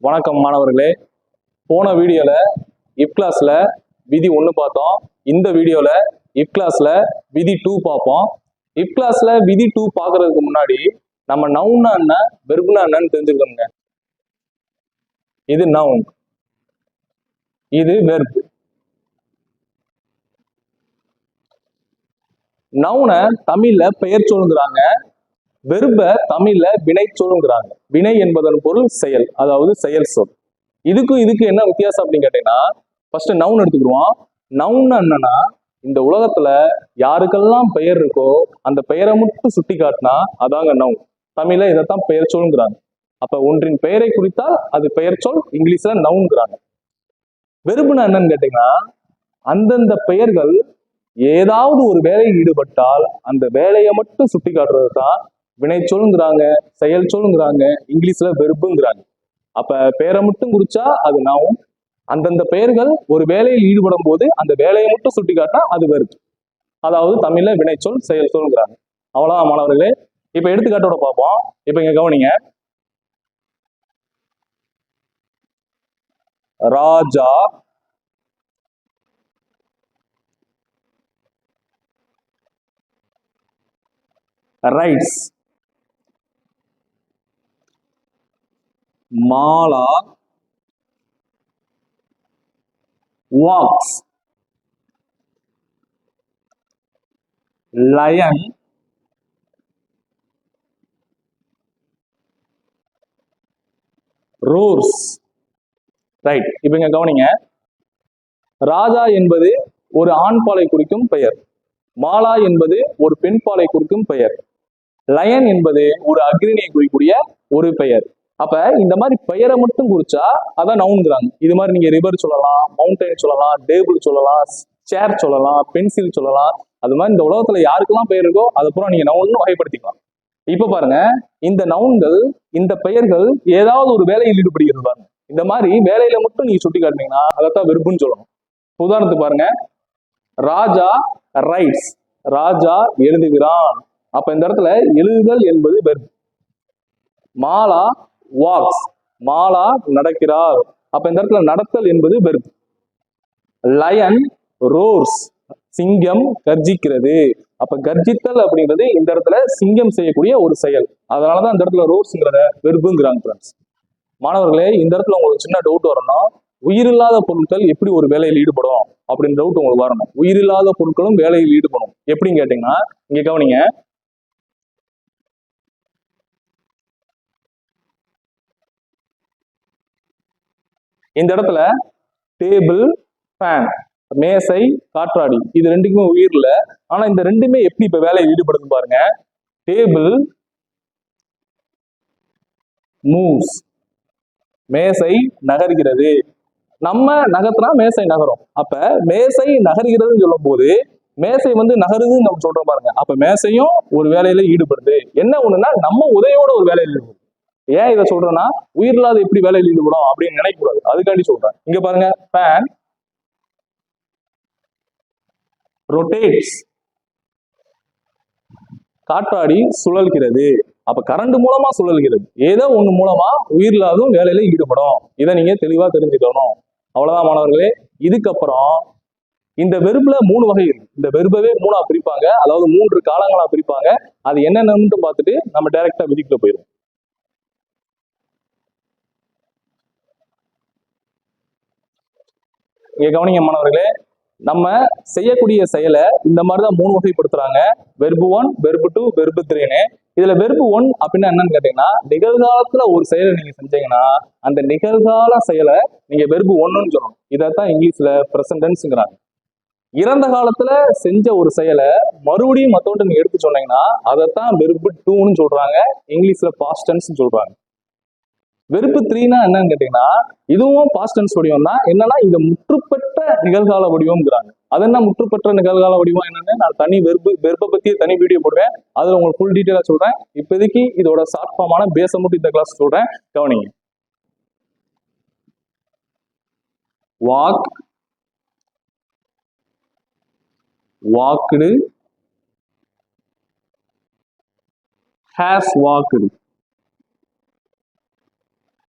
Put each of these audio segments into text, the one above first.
வணக்கம் மாணவர்களே. போன வீடியோல இஃப் கிளாஸ்ல விதி 1 பார்த்தோம். இந்த வீடியோல இஃப் கிளாஸ்ல விதி 2 பார்ப்போம். இஃப் கிளாஸ்ல விதி 2 பார்க்கறதுக்கு முன்னாடி நம்ம நவுன்னா என்ன, வெர்ப்னா என்னன்னு தெரிஞ்சுக்கணுங்க. இது நவுன், இது வெர்ப். நவுனை தமிழ்ல பெயர் சொல்லுங்கிறாங்க, வெர்ப தமிழ்ல வினை சொல்லுங்கிறாங்க. வினை என்பதன் பொருள் செயல், அதாவது செயல் சொல். இதுக்கு என்ன வித்தியாசம் அப்படின்னு கேட்டீங்கன்னா, ஃபர்ஸ்ட் நவுன் எடுத்துக்கிடுவோம். நவுன் என்னன்னா, இந்த உலகத்துல யாருக்கெல்லாம் பெயர் இருக்கோ அந்த பெயரை மட்டும் சுட்டி காட்டினா அதாங்க நவுன். தமிழ்ல இதைத்தான் பெயர் சொல்லுங்கிறாங்க. அப்ப ஒன்றின் பெயரை குறித்தால் அது பெயர் சொல், இங்கிலீஷ்ல நவுன்கிறாங்க. வெறுப்புனா என்னன்னு கேட்டீங்கன்னா, அந்தந்த பெயர்கள் ஏதாவது ஒரு வேலையில் ஈடுபட்டால் அந்த வேலையை மட்டும் சுட்டி காட்டுறது தான் வினை சொல்லுங்கிறாங்க, செயல் சொல்லுங்கிறாங்க, இங்கிலீஷ்ல வெர்புங்கிறாங்க. அப்ப பெயரை மட்டும் குறிச்சா அது நவுன், அந்தந்த பெயர்கள் ஒரு வேலையில் ஈடுபடும் போது அந்த வேலையை மட்டும் சுட்டி காட்டினா அது வெர்ப், அதாவது தமிழ்ல வினைச்சொல், செயல் சொல்லுங்கிறாங்க. அவ்வளவுதான் மாணவர்களே. இப்ப எடுத்துக்காட்டோட பார்ப்போம். இப்ப இங்க கவனிங்க. Raja writes, Mala walks, lion roars. Right. இப்ப இங்க கவனிங்க. ராஜா என்பது ஒரு ஆண் பாலை குறிக்கும் பெயர், மாலா என்பது ஒரு பெண் பாலை குறிக்கும் பெயர், லயன் என்பது ஒரு அக்னியை குறிக்கூடிய ஒரு பெயர். அப்ப இந்த மாதிரி பெயரை மட்டும் குறிச்சா அதான் நவுன்கிறாங்க. இது மாதிரி நீங்க ரிவர் சொல்லலாம், மவுண்டைன் சொல்லலாம், டேபிள் சொல்லலாம், சேர் சொல்லலாம், பென்சில் சொல்லலாம். அது மாதிரி இந்த உலகத்துல யாருக்கெல்லாம் பெயர் இருக்கோ அதை பூரா நீங்க நவுன் வகைப்படுத்திக்கலாம். இப்ப பாருங்க, இந்த நவுன்கள், இந்த பெயர்கள் ஏதாவது ஒரு வேலையில் ஈடுபடுகிறது பாருங்க. இந்த மாதிரி வேலையில மட்டும் நீங்க சுட்டி காட்டினீங்கன்னா அதைத்தான் வெறுப்புன்னு சொல்லணும். உதாரணத்துக்கு பாருங்க, ராஜா ரைட்ஸ், ராஜா எழுதுகிறான். அப்ப இந்த இடத்துல எழுதுதல் என்பது வெர்ப். மாலா வாக்ஸ், மாலா நடக்கிறார். அப்ப இந்த இடத்துல நடத்தல் என்பது வெர்ப். லயன் ரோர்ஸ், சிங்கம் கர்ஜிக்கிறது. அப்ப கர்ஜித்தல் அப்படிங்கிறது இந்த இடத்துல சிங்கம் செய்யக்கூடிய ஒரு செயல். அதனாலதான் இந்த இடத்துல ரோர்ஸ்ங்கிறத வெர்புங்கிறாங்க ஃப்ரெண்ட்ஸ். மாணவர்களே, இந்த இடத்துல உங்களுக்கு சின்ன டவுட் வரணும். உயிரில்லாத பொருட்கள் எப்படி ஒரு வேலையில் ஈடுபடும் அப்படின்னு டவுட் உங்களுக்கு வரணும். உயிரில்லாத பொருட்களும் வேலையில் ஈடுபடும் எப்படின்னு கேட்டீங்கன்னா, இங்க கவனிங்க. இந்த இடத்துல டேபிள், ஃபேன், மேசை, காற்றாடி, இது ரெண்டுக்குமே உயிர் இல்லை. ஆனா இந்த ரெண்டுமே எப்படி இப்ப வேலையில் ஈடுபடுது பாருங்க. டேபிள் மூவ்ஸ், மேசை நகர்கிறது. நம்ம நகர்த்தினா மேசை நகரும். அப்ப மேசை நகர்கிறதுன்னு சொல்லும் போது மேசை நகருதுன்னு நம்ம சொல்றோம் பாருங்க. அப்ப மேசையும் ஒரு வேலையில ஈடுபடுது. என்ன ஒண்ணுன்னா, நம்ம உதவியோட ஒரு வேலையில் ஈடுபடுது. ஏன் இதை சொல்றேன்னா, உயிரில்லாத எப்படி வேலையில் ஈடுபடும் அப்படின்னு நினைக்கக்கூடாது, அதுக்காண்டி சொல்றேன். இங்க பாருங்க, ஃபேன் ரொட்டேட்ஸ், காற்றாடி சுழல்கிறது. அப்ப கரண்ட் மூலமா சுழல்கிறது. ஏதோ ஒண்ணு மூலமா உயிரில்லாதும் வேலையில ஈடுபடும். இதை நீங்க தெளிவா தெரிஞ்சுக்கணும். அவ்வளவுதான் மாணவர்களே. இதுக்கப்புறம் இந்த வெர்ப்ல 3 வகை இருக்கு. இந்த வெர்பவே 3ஆ பிரிப்பாங்க, அதாவது 3 காலங்களா பிரிப்பாங்க. அது என்னென்னு பார்த்துட்டு நம்ம டைரக்டா விதிக்குள்ள போயிடும். இங்க கவனிங்க மாணவர்களே, நம்ம செய்யக்கூடிய செயலை இந்த மாதிரிதான் 3 வகைப்படுத்துறாங்க. வெர்பு 1, வெர்பு 2, வெர்பு 3ன்னு. இதுல வெர்பு 1 அப்படின்னா என்னன்னு கேட்டீங்கன்னா, நிகழ்காலத்துல ஒரு செயலை நீங்க செஞ்சீங்கன்னா அந்த நிகழ்கால செயலை நீங்க வெர்பு 1ன்னு சொல்லணும். இதைத்தான் இங்கிலீஷ்ல பிரசன்ட் டென்ஸ்ங்கிறாங்க. இறந்த காலத்துல செஞ்ச ஒரு செயலை மறுபடியும் மத்தவங்க நீங்க எடுத்து சொன்னீங்கன்னா அதைத்தான் வெர்பு 2ன்னு சொல்றாங்க, இங்கிலீஷ்ல பாஸ்ட் டென்ஸ்ன்னு சொல்றாங்க. வெர்பு 3னா என்னன்னு கேட்டீங்கன்னா, இதுவும் பாஸ்ட் டென்ஸ் வடிவம் தான். என்னன்னா, இந்த முற்றுப்பெற்ற நிகழ்கால வடிவம்ங்கிறாங்க. அது என்ன முற்றுப்பெற்ற நிகழ்கால வடிவம் என்னன்னு நான் தனி வெர்பை பத்தி தனி வீடியோ போடுவேன், அதுல உங்களுக்கு ஃபுல் டீட்டெயிலா சொல்றேன். இப்போதைக்கு இதோட ஷார்ட் ஃபார்மான பேஸ மட்டும் இந்த கிளாஸ் சொல்றேன், கவனிங்க. Walk, walked, has walked.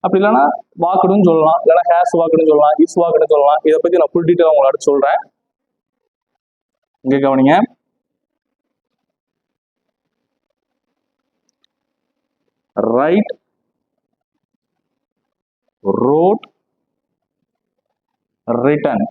அப்படி இல்லைன்னா வாக்குடுன்னு சொல்லலாம், இல்லைன்னா ஹேஸ் வாக்குடுன்னு சொல்லலாம், இஸ் வாக்குன்னு சொல்லலாம். இதை பத்தி நான் ஃபுல் டீட்டெயில் உங்களுக்கு அடுத்து சொல்றேன். இங்க கவனிங்க. Write, wrote, written.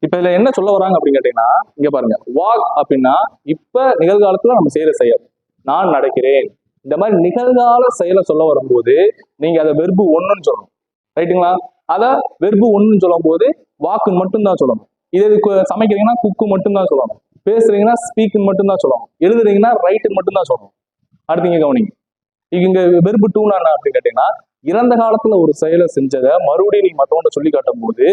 இப்ப இதுல என்ன சொல்ல வராங்க அப்படின்னு கேட்டீங்கன்னா, இங்க பாருங்க, வாக் அப்படின்னா இப்ப நிகழ்காலத்துல நம்ம செய்யற செயல். நான் நடக்கிறேன், இந்த மாதிரி நிகழ்கால செயலை சொல்ல வரும்போது நீங்க அதை வெர்பு ஒண்ணுன்னு சொல்லணும். ரைட்டுங்களா? அத வெர்பு ஒண்ணுன்னு சொல்லும் போது வாக்கு மட்டும்தான் சொல்லணும். இது சமைக்கிறீங்கன்னா குக்கு மட்டும்தான் சொல்லணும். பேசுறீங்கன்னா ஸ்பீக்குன்னு மட்டும்தான் சொல்லணும். எழுதுறீங்கன்னா ரைட்டுன்னு மட்டும்தான் சொல்லணும். அடுத்து இங்க கவனிங்க. இங்க வெர்பு டூனா என்ன அப்படின்னு கேட்டீங்கன்னா, இறந்த காலத்துல ஒரு செயலை செஞ்சதை மறுபடியும் நீங்க மற்றவங்க சொல்லி காட்டும் போது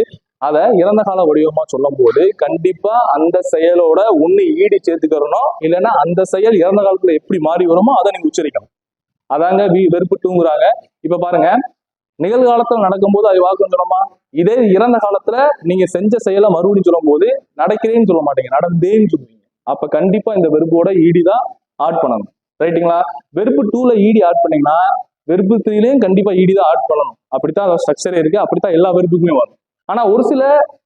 அதை இறந்த கால வடிவமா சொல்லும் போது கண்டிப்பா அந்த செயலோட ஒண்ணு ஈடு சேர்த்துக்கிறணும், இல்லைன்னா அந்த செயல் இறந்த காலத்துல எப்படி மாறி வருமோ அதை நீங்க உச்சரிக்கணும். அதாங்க வெறுப்பு டூங்கிறாங்க. இப்ப பாருங்க, நிகழ்காலத்துல நடக்கும்போது அது வாக்கு சொல்லணுமா? இதே இறந்த காலத்துல நீங்க செஞ்ச செயலை மறுபடியும் சொல்லும் போது நடக்கிறேன்னு சொல்ல மாட்டீங்க, நடந்தேன்னு சொல்லுவீங்க. அப்ப கண்டிப்பா இந்த வெறுப்போட ஈடி தான் ஆட் பண்ணணும். ரைட்டுங்களா? வெறுப்பு டூல ஈடி ஆட் பண்ணீங்கன்னா வெறுப்பு த்ரீலையும் கண்டிப்பா ஈடி தான் ஆட் பண்ணணும். அப்படித்தான் ஸ்ட்ரக்சரே இருக்கு, அப்படித்தான் எல்லா வெறுப்புக்குமே வரும். ஆனா ஒரு சில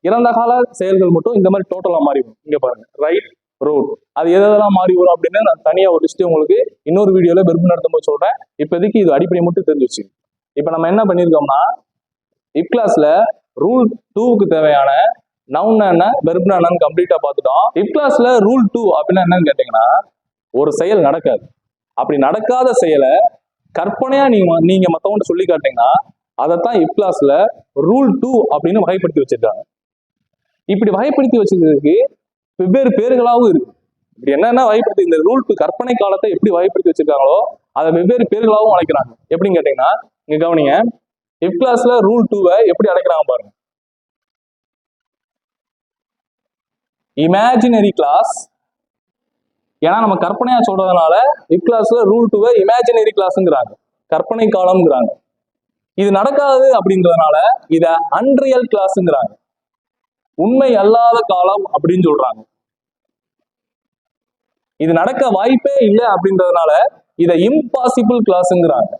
இறந்த கால செயல்கள் மட்டும் இந்த மாதிரி டோட்டலா மாறி வரும். இங்க பாருங்க, ரைட், ரோட், அது எதெல்லாம் மாறி வரும் அப்படின்னு நான் தனியா ஒரு லிஸ்ட் உங்களுக்கு இன்னொரு வீடியோல வெறுப்பு நடத்தும் போது சொல்றேன். இப்போதைக்கு இது அடிப்படை மட்டும் தெரிஞ்சிச்சு. இப்ப நம்ம என்ன பண்ணிருக்கோம்னா, இப் கிளாஸ்ல ரூல் 2க்கு தேவையான நவுன் என்ன, வெர்ப்னா என்னன்னு கம்ப்ளீட்டா பார்த்துட்டோம். இப் கிளாஸ்ல ரூல் 2 அப்படின்னா என்னன்னு கேட்டீங்கன்னா, ஒரு செயல் நடக்காது, அப்படி நடக்காத செயலை கற்பனையா நீங்க மத்தவங்க சொல்லி காட்டீங்கன்னா அதைத்தான் இப் கிளாஸ்ல ரூல் 2 அப்படின்னு வகைப்படுத்தி வச்சிருக்காங்க. இப்படி வகைப்படுத்தி வச்சிருக்கிறதுக்கு வெவ்வேறு பேர்களாகவும் இருக்கு. இப்படி என்னன்னா வகைப்படுத்தி, இந்த ரூல் 2 கற்பனை காலத்தை எப்படி வகைப்படுத்தி வச்சிருக்காங்களோ அதை வெவ்வேறு பேர்களாகவும் அழைக்கிறாங்க. எப்படின்னு கேட்டீங்கன்னா, இங்க கவனிங்க, இப் கிளாஸ்ல ரூல் 2வை எப்படி அழைக்கிறாங்க பாருங்க. இமேஜினரி கிளாஸ், ஏன்னா நம்ம கற்பனையா சொல்றதுனால இப் கிளாஸ்ல ரூல் 2வை இமேஜினரி கிளாஸ்ங்கிறாங்க, கற்பனை காலம்ங்கிறாங்க. இது நடக்காது அப்படின்றதுனால இத அன்ரியல் கிளாஸ்ங்கிறாங்க, உண்மை அல்லாத காலம் அப்படின்னு சொல்றாங்க. இது நடக்க வாய்ப்பே இல்லை அப்படின்றதுனால இத இம்பாசிபிள் கிளாஸ்ங்கிறாங்க.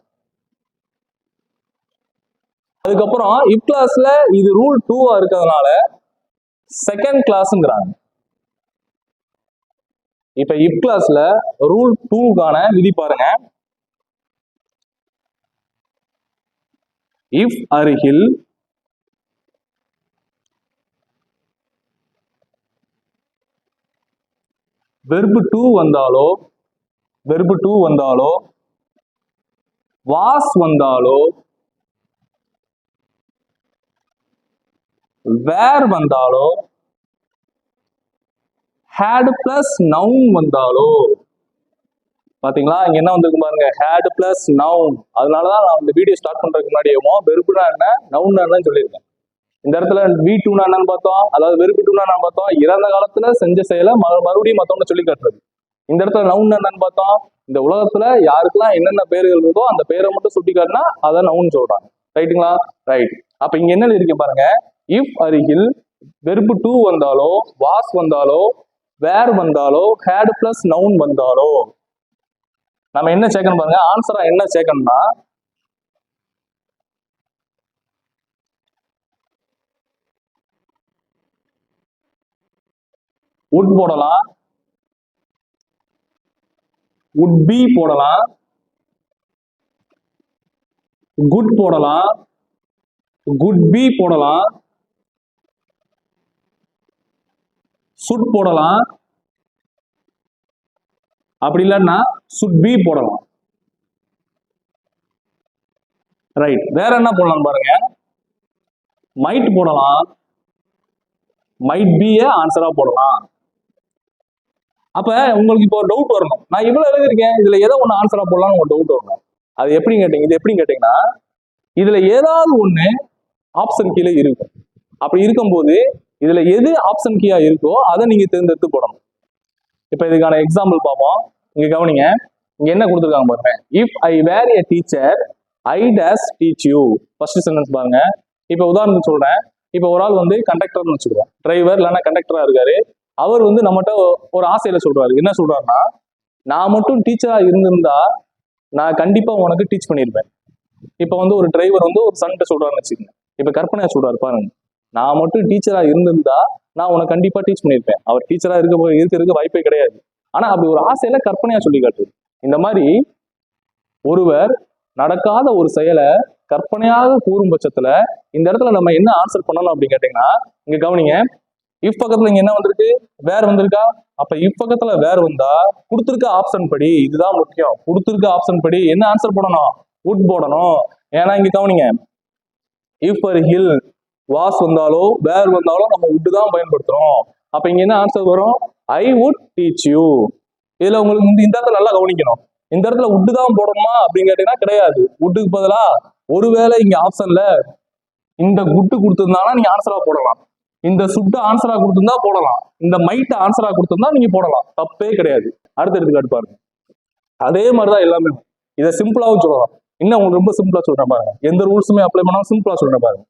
அதுக்கப்புறம் இப் கிளாஸ்ல இது ரூல் 2 இருக்கிறதுனால செகண்ட் கிளாஸ்ங்கிறாங்க. இப்ப இப் கிளாஸ்ல ரூல் 2க்கான விதி பாருங்க. இஃப் அருகில் வெர்பு 2 வந்தாலோ வாஸ் வந்தாலோ வேர் வந்தாலோ had பிளஸ் நவுன் வந்தாலோ, பாத்தீங்களா இங்க என்ன வந்திருக்கு பாருங்க, had பிளஸ் நவுன். அதனாலதான் நான் இந்த வீடியோ ஸ்டார்ட் பண்றதுக்கு முன்னாடியே வெர்புனா என்ன, நவுன் என்னன்னு சொல்லியிருக்கேன். இந்த இடத்துல V2 என்னன்னு பார்த்தோம், அதாவது வெர்பு 2 என்னன்னு பார்த்தோம், இறந்த காலத்துல செஞ்ச செயலை மறுபடியும் மத்தவங்க சொல்லி காட்டுறது. இந்த இடத்துல நவுன் என்னன்னு பார்த்தோம், இந்த உலகத்துல யாருக்கெல்லாம் என்னென்ன பேர்கள் இருக்கோ அந்த பேரை மட்டும் சுட்டி காட்டினா அதை நவுன் சொல்றாங்க. ரைட்டுங்களா? ரைட். அப்ப இங்க என்ன இருக்கு பாருங்க, இஃப் அருகில் வெர்பு 2 வந்தாலோ வாஸ் வந்தாலோ வேர் வந்தாலோ had பிளஸ் நவுன் வந்தாலோ நம்ம என்ன சேர்க்கணும் பாருங்க. ஆன்சரா என்ன சேர்க்கணும்னா, would போடலாம், would be போடலாம், good போடலாம், good be போடலாம், should போடலாம், அப்படி இல்லைன்னா should be போடலாம். ரைட். வேற என்ன போடலாம் பாருங்க, might போடலாம், might be ஆன்சரா போடலாம். அப்ப உங்களுக்கு இப்போ ஒரு டவுட் வரணும், நான் இவ்வளவு எழுதிருக்கேன், இதுல ஏதோ ஒண்ணு ஆன்சரா போடலாம்னு ஒரு டவுட் வரணும். அது எப்படி கேட்டீங்க, இது எப்படி கேட்டீங்கன்னா, இதுல ஏதாவது ஒண்ணு ஆப்ஷன் கீழே இருக்கும். அப்படி இருக்கும்போது இதுல எது ஆப்ஷன் கீயா இருக்கோ அதை நீங்க தேர்ந்தெடுத்து போடணும். இப்ப இதுக்கான எக்ஸாம்பிள் பார்ப்போம். இங்க கவனிங்க, இங்க என்ன கொடுத்துருக்காங்க பாருங்க. If I were a teacher I days teach you. First sentence பாருங்க. இப்ப உதாரணத்துக்கு சொல்றேன். இப்ப ஒரு ஆள் வந்து கண்டக்டர்னு வச்சுக்கிறோம், டிரைவர் இல்லைன்னா கண்டக்டரா இருக்காரு. அவர் வந்து நம்மகிட்ட ஒரு ஆசையில சொல்றாரு. என்ன சொல்றாருன்னா, நான் மட்டும் டீச்சரா இருந்திருந்தா நான் கண்டிப்பா உனக்கு டீச் பண்ணியிருப்பேன். இப்ப வந்து ஒரு டிரைவர் வந்து ஒரு சன்ட்ட சொல்றாருன்னு வச்சுக்கோங்க. இப்ப கற்பனையா சொல்றாரு பாருங்க, நான் மட்டும் டீச்சரா இருந்திருந்தா நான் உனக்கு கண்டிப்பா டீச் பண்ணியிருப்பேன். அவர் டீச்சரா இருக்க வாய்ப்பே கிடையாது. ஆனா அப்படி ஒரு ஆசையில கற்பனையா சொல்லி காட்டுது. இந்த மாதிரி ஒருவர் நடக்காத ஒரு செயலை கற்பனையாக கூறும் பட்சத்துல இந்த இடத்துல நம்ம என்ன ஆன்சர் பண்ணணும் அப்படின்னு கேட்டீங்கன்னா, இங்க கவனிங்க, இஃப் பக்கத்துல இங்க என்ன வந்திருக்கு, வேர் வந்திருக்கா. அப்ப இஃப் பக்கத்துல வேர் வந்தா கொடுத்திருக்க ஆப்ஷன் படி, இதுதான் முக்கியம், கொடுத்திருக்க ஆப்ஷன் படி என்ன ஆன்சர் போடணும், would போடணும். ஏன்னா இங்க கவனிங்க, இஃப் ஒரு ஹில் வாஸ் வந்தாலோ வேர் வந்தாலோ நம்ம would தான் பயன்படுத்துறோம். அப்ப இங்க என்ன ஆன்சர் வரும், ஐ would teach you. இதுல உங்களுக்கு இந்த இடத்துல நல்லா கவனிக்கணும், இந்த இடத்துல would தான் போடணுமா அப்படின்னு கேட்டீங்கன்னா கிடையாது. woodக்கு பதிலா ஒருவேளை இங்க ஆப்ஷன்ல இந்த குட்டு கொடுத்திருந்தாங்கன்னா நீங்க ஆன்சரா போடலாம், இந்த சுட்டு ஆன்சரா கொடுத்திருந்தா போடலாம், இந்த மைட் ஆன்சரா கொடுத்திருந்தா நீங்க போடலாம், தப்பே கிடையாது. அடுத்த எடுத்துக்காட்டு பாருங்க, அதே மாதிரிதான் எல்லாமே. இதை சிம்பிளாவும் சொல்லலாம், இன்னும் உங்களுக்கு ரொம்ப சிம்பிளா சொல்றேன் பாருங்க, எந்த ரூல்ஸுமே அப்ளை பண்ணாலும் சிம்பிளா சொல்றேன் பாருங்க.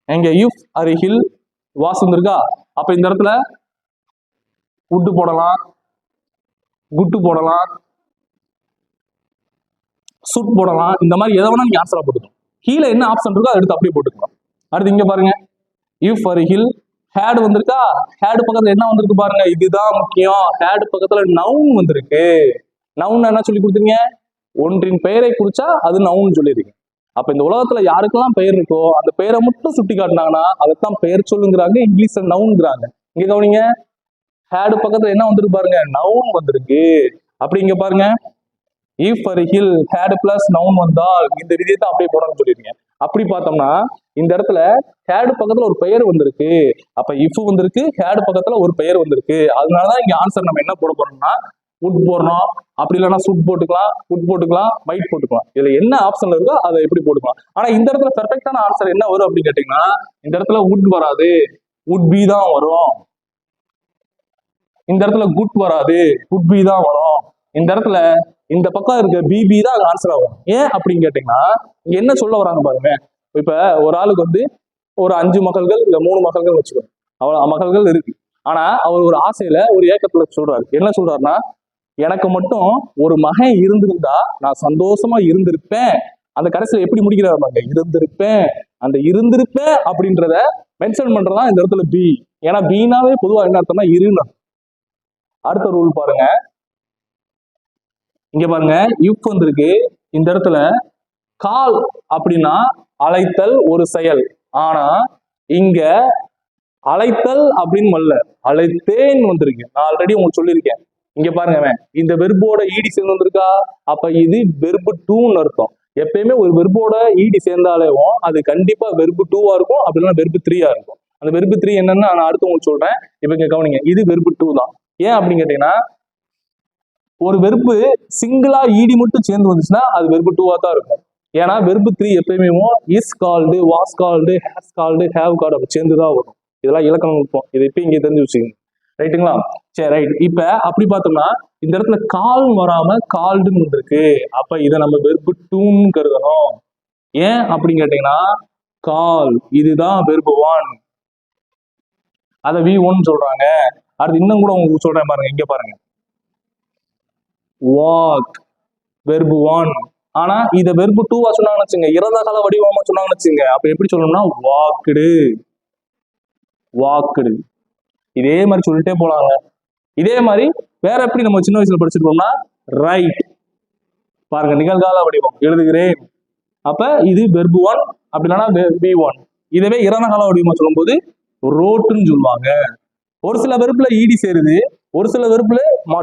இங்க இஃப் ஒரு ஹில் வாஸ் வந்திருக்கா, அப்ப இந்த இடத்துல would போடலாம், குட்டு போடலாம், சுட் போடலாம், இந்த மாதிரி எதை வேணா நீங்க ஆன்சரா போட்டுக்கலாம். கீழே என்ன ஆப்ஷன் இருக்கோ அதை எடுத்து அப்படியே போட்டுக்கலாம். அடுத்து இங்க பாருங்க, இஃப் ஒரு ஹில் ஹேட் வந்திருக்கா, ஹேட் பக்கத்துல என்ன வந்திருக்கு பாருங்க, இதுதான் முக்கியம், ஹேட் பக்கத்துல நவுன் வந்திருக்கு. நவுன் என்ன சொல்லி கொடுத்தீங்க, ஒன்றின் பெயரை குறிச்சா அது நவுன் சொல்லிருக்கீங்க. அப்ப இந்த உலகத்துல யாருக்கெல்லாம் பெயர் இருக்கோ அந்த பெயரை மட்டும் சுட்டி காட்டினாங்கன்னா அதைத்தான் பெயர் சொல்லுங்கிறாங்க, இங்கிலீஷ்ல நவுன்ங்கிறாங்க. இங்க கவனிங்க, ஹேட் பக்கத்துல என்ன வந்திருக்கு பாருங்க, நவுன் வந்திருக்கு. அப்படி இங்க பாருங்க, இஃப் ஒரு ஹில் ஹேட் பிளஸ் நவுன் வந்தால் இந்த விதியத்தை அப்படியே போடணும்னு சொல்லிருக்கீங்க. அப்படி பார்த்தோம்னா இந்த இடத்துல ஹேடு பக்கத்துல ஒரு பெயர் வந்திருக்கு, அப்ப இஃப் வந்திருக்கு, ஹேடு பக்கத்துல ஒரு பெயர் வந்திருக்கு. அதனாலதான் இங்க ஆன்சர் நம்ம என்ன போட போறோம்னா would போடுறோம். அப்படி இல்லைன்னா சுட் போட்டுக்கலாம், would போட்டுக்கலாம், மைட் போட்டுக்கலாம். இதுல என்ன ஆப்ஷன்ல இருக்கோ அதை எப்படி போட்டுக்கலாம். ஆனா இந்த இடத்துல பெர்ஃபெக்டான ஆன்சர் என்ன வரும் அப்படின்னு கேட்டீங்கன்னா, இந்த இடத்துல would வராது, would be தான் வரும். இந்த இடத்துல good வராது, would be தான் வரும். இந்த இடத்துல இந்த பக்கம் இருக்க பிபி தான் ஆன்சர் ஆகும். ஏன் அப்படின்னு கேட்டீங்கன்னா, இங்க என்ன சொல்ல வராங்க பாருங்க. இப்ப ஒரு ஆளுக்கு வந்து ஒரு 5 மகள்கள் இல்ல 3 மகள்கள் வச்சுக்கோங்க, அவ்வளவு மகள்கள் இருக்கு. ஆனா அவர் ஒரு ஆசையில ஒரு ஏக்கத்துல சொல்றாரு, என்ன சொல்றாருன்னா, எனக்கு மட்டும் ஒரு மகன் இருந்திருந்தா நான் சந்தோஷமா இருந்திருப்பேன். அந்த கடைசியில எப்படி முடிக்கிறாரு பாருங்க, இருந்திருப்பேன், அந்த இருந்திருப்பேன் அப்படின்றத மென்ஷன் பண்றதா இந்த இடத்துல பி. ஏன்னா பீனாவே பொதுவா என்ன அர்த்தம்னா இருன்னு. அடுத்த ரூல் பாருங்க, இங்க பாருங்க, இஃப் வந்திருக்கு, இந்த இடத்துல கால் அப்படின்னா அழைத்தல் ஒரு செயல். ஆனா இங்க அழைத்தல் அப்படின்னு வரல, அழைத்தேன் வந்திருக்கு. நான் ஆல்ரெடி உங்களுக்கு சொல்லியிருக்கேன். இங்க பாருங்க, இந்த வெர்போட ஈடி சேர்ந்து வந்திருக்கா, அப்ப இது வெர்பு டூன்னு அர்த்தம். எப்பயுமே ஒரு வெர்போட ஈடி சேர்ந்தாலேவும் அது கண்டிப்பா வெர்பு டூவா இருக்கும், அப்படி இல்லைன்னா வெர்பு த்ரீயா இருக்கும். அந்த வெர்பு த்ரீ என்னன்னு நான் அடுத்து உங்களுக்கு சொல்றேன். இப்ப இங்க கவனிங்க, இது வெர்பு டூ தான். ஏன் அப்படின்னு கேட்டீங்கன்னா, ஒரு வெர்பு சிங்கிளா ஈடி மட்டும் சேர்ந்து வந்துச்சுன்னா அது வெர்பு டூவா தான் இருக்கும். ஏன்னா வெர்பு த்ரீ எப்பயுமே is called, was called, has called, have called அப்படி சேர்ந்துதான் வரும். இதெல்லாம் இலக்கணம் நுட்பம், இதை இப்ப இங்க தெரிஞ்சு வச்சுக்கோங்க. ரைட்டுங்களா? சரி, ரைட். இப்ப அப்படி பார்த்தோம்னா இந்த இடத்துல கால் வராம கால்டுன்னு இருக்கு, அப்ப இதை நம்ம வெர்பு டூன்னு கருதணும். ஏன் அப்படின்னு கேட்டீங்கன்னா, கால் இதுதான் வெர்பு ஒன், அதை வி ஒன் சொல்றாங்க. அடுத்து இன்னும் கூட உங்களுக்கு சொல்றேன் பாருங்க, இங்க பாருங்க, வாக் வெர்பு ஒன். ஆனா இத வெர்பு டூவா சொன்னாங்கன்னு வச்சுங்க, இறந்த கால வடிவமா சொன்னாங்கன்னு வச்சுங்க, அப்ப எப்படி சொல்லணும்னா வாக்குடு, வாக்குடு. இதே மாதிரி சொல்லிட்டே போலாங்க. இதே மாதிரி வேற எப்படி நம்ம சின்ன வயசுல படிச்சிருக்கோம்னா ரைட் பாருங்க, நிகழ்கால வடிவம் எழுதுகிறேன், அப்ப இது வெர்பு ஒன், அப்படி இல்லைன்னா பி ஒன். இதுவே இறந்த கால வடிவமா சொல்லும் போது ரோட்டுன்னு சொல்லுவாங்க. ஒரு சில வெர்புல ஈடி சேருது, ஒரு சில வெர்புல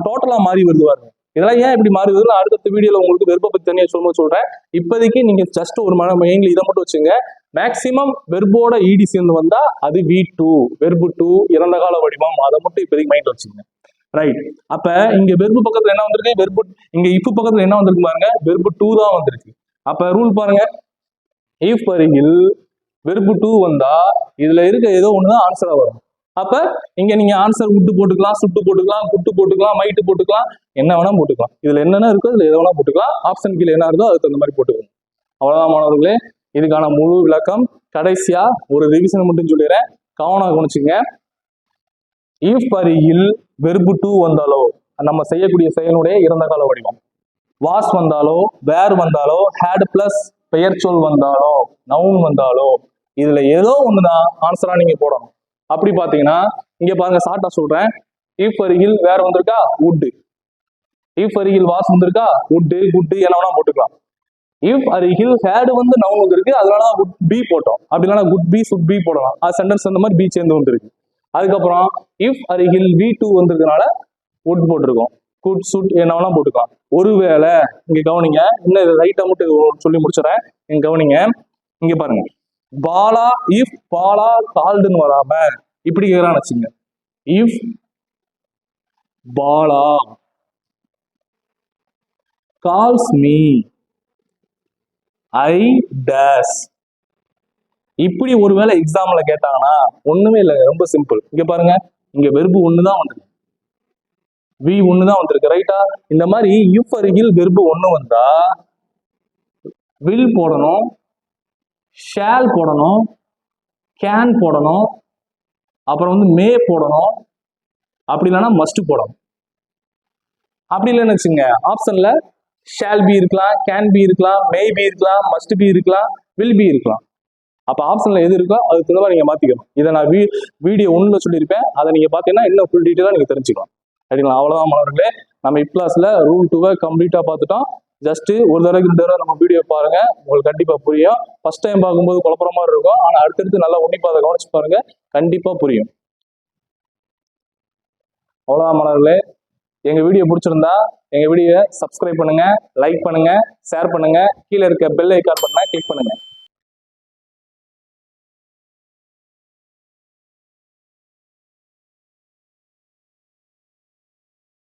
டோட்டலா மாறி வருது பாருங்க. இதெல்லாம் ஏன் இப்படி மாறுதுன்னு அடுத்த வீடியோல உங்களுக்கு வெர்பை பத்தி தனியா சொல்றேன். இப்போதைக்கு நீங்க ஜஸ்ட் ஒரு மைண்ட்ல இதை மட்டும் வச்சுங்க. மேக்சிமம் வெர்போட ஈடி சேர்ந்து வந்தா அது V2, வெர்பு டூ, இறந்த கால வடிவம், அதை மட்டும் இப்போதைக்கு மைண்ட்ல வச்சுங்க. ரைட். அப்ப இங்க வெர்பு பக்கத்துல என்ன வந்திருக்கு, வெர்பு. இங்க இஃப் பக்கத்துல என்ன வந்திருக்கு பாருங்க, வெர்பு டூ தான் வந்திருக்கு. அப்ப ரூல் பாருங்க, இஃப் அருகில் வெர்பு டூ வந்தா இதுல இருக்க ஏதோ ஒண்ணுதான் ஆன்சரா வரும். அப்ப இங்க நீங்க ஆன்சர் விட்டு போட்டுக்கலாம், சுட்டு போட்டுக்கலாம், குட்டு போட்டுக்கலாம், மைட்டு போட்டுக்கலாம், என்ன வேணா போட்டுக்கலாம். இதுல என்னென்ன இருக்கோ இதுல எதை வேணா போட்டுக்கலாம். ஆப்ஷன் கீழே என்ன இருக்கோ அதுக்கு தகுந்த மாதிரி போட்டுக்கலாம். அவ்வளவுதான் மாணவர்களே, இதுக்கான முழு விளக்கம். கடைசியா ஒரு ரிவிஷன் மட்டும் சொல்லிடுறேன், கவனம் கவனிச்சுங்க. இஃப் அருகில் வெர்பு டூ வந்தாலோ நம்ம செய்யக்கூடிய செயலுடைய இறந்த கால வடிவம். வாஸ் வந்தாலோ, வேர் வந்தாலோ, ஹேட் பிளஸ் பெயர் சொல் வந்தாலோ, நவுன் வந்தாலோ, இதுல ஏதோ ஒண்ணுதான் ஆன்சரா நீங்க போடணும். அப்படி பாத்தீங்கன்னா இங்க பாருங்க, ஷார்ட்டா சொல்றேன். இஃப் அருகில் வேர் வந்திருக்கா, வுட். இஃப் அருகில் வாஸ் வந்திருக்கா, வுட், குட் என்ன வேணா போட்டுக்கலாம். இஃப் அருகில் ஹேடு வந்து நவுன் வந்திருக்கு, அதனால வுட் பி போட்டோம். அப்படி இல்லைனா குட் பி, சுட் பி போடலாம். அது சென்டென்ஸ் அந்த மாதிரி பி சேர்ந்து வந்திருக்கு. அதுக்கப்புறம் இஃப் அருகில் வி டூ வந்திருக்கனால வுட் போட்டிருக்கோம். குட், சுட் என்ன வேணா போட்டுக்கலாம். ஒருவேளை இங்க கவனிங்க, இன்னும் இது ரைட்டா மட்டும் சொல்லி முடிச்சுறேன். இங்க கவனிங்க, இங்க பாருங்க, பாலா இஃப் பாலா கால்டுன்னு வராம இப்படி கேக்குறான்னு வச்சுங்க. If Bala calls me I days, இப்படி ஒருவேளை எக்ஸாம்ல கேட்டாங்கன்னா ஒண்ணுமே இல்லை, ரொம்ப சிம்பிள். இங்க பாருங்க, இங்க வெர்பு ஒண்ணுதான் வந்திருக்கு, வி ஒண்ணுதான் வந்திருக்கு, ரைட்டா? இந்த மாதிரி இஃப் அருகில் வெர்பு ஒண்ணு வந்தா வில் போடணும், ஷால் போடணும், கேன் போடணும், அப்புறம் வந்து மே போடணும், அப்படி இல்லைன்னா மஸ்ட் போடணும். அப்படி இல்லைன்னு வச்சுங்க, ஆப்ஷன்ல ஷால் பி இருக்கலாம், கேன் பி இருக்கலாம், மே பி இருக்கலாம், மஸ்ட் பி இருக்கலாம், வில் பி இருக்கலாம். அப்ப ஆப்ஷன்ல எது இருக்கோ அது தெளிவா நீங்க மாத்திக்கணும். இதை நான் வீடியோ 1ல சொல்லியிருப்பேன், அதை நீங்க பாத்தீங்கன்னா இன்னும் ஃபுல் டீட்டெயிலா நீங்க தெரிஞ்சுக்கலாம். சரிங்களா? அவ்வளவுதான் மாணவர்களே, நம்ம கிளாஸ்ல ரூல் 2 கம்ப்ளீட்டா பார்த்துட்டோம். ஜஸ்ட் ஒரு தடவைக்கு 2 தடவை நம்ம வீடியோ பாருங்க, உங்களுக்கு கண்டிப்பா புரியும். ஃபர்ஸ்ட் டைம் பார்க்கும்போது குழப்பற மாதிரி இருக்கும், ஆனா அடுத்தடுத்து நல்லா உன்னிப்பா அதை கவனிச்சு பாருங்க, கண்டிப்பா புரியும். அவ்வளவுதான் மாணவர்களே, எங்க வீடியோ பிடிச்சிருந்தா எங்க வீடியோ சப்ஸ்கிரைப் பண்ணுங்க, லைக் பண்ணுங்க, ஷேர் பண்ணுங்க, கீழே இருக்க பெல் ஐக்கான் பட்டனை கிளிக் பண்ணுங்க.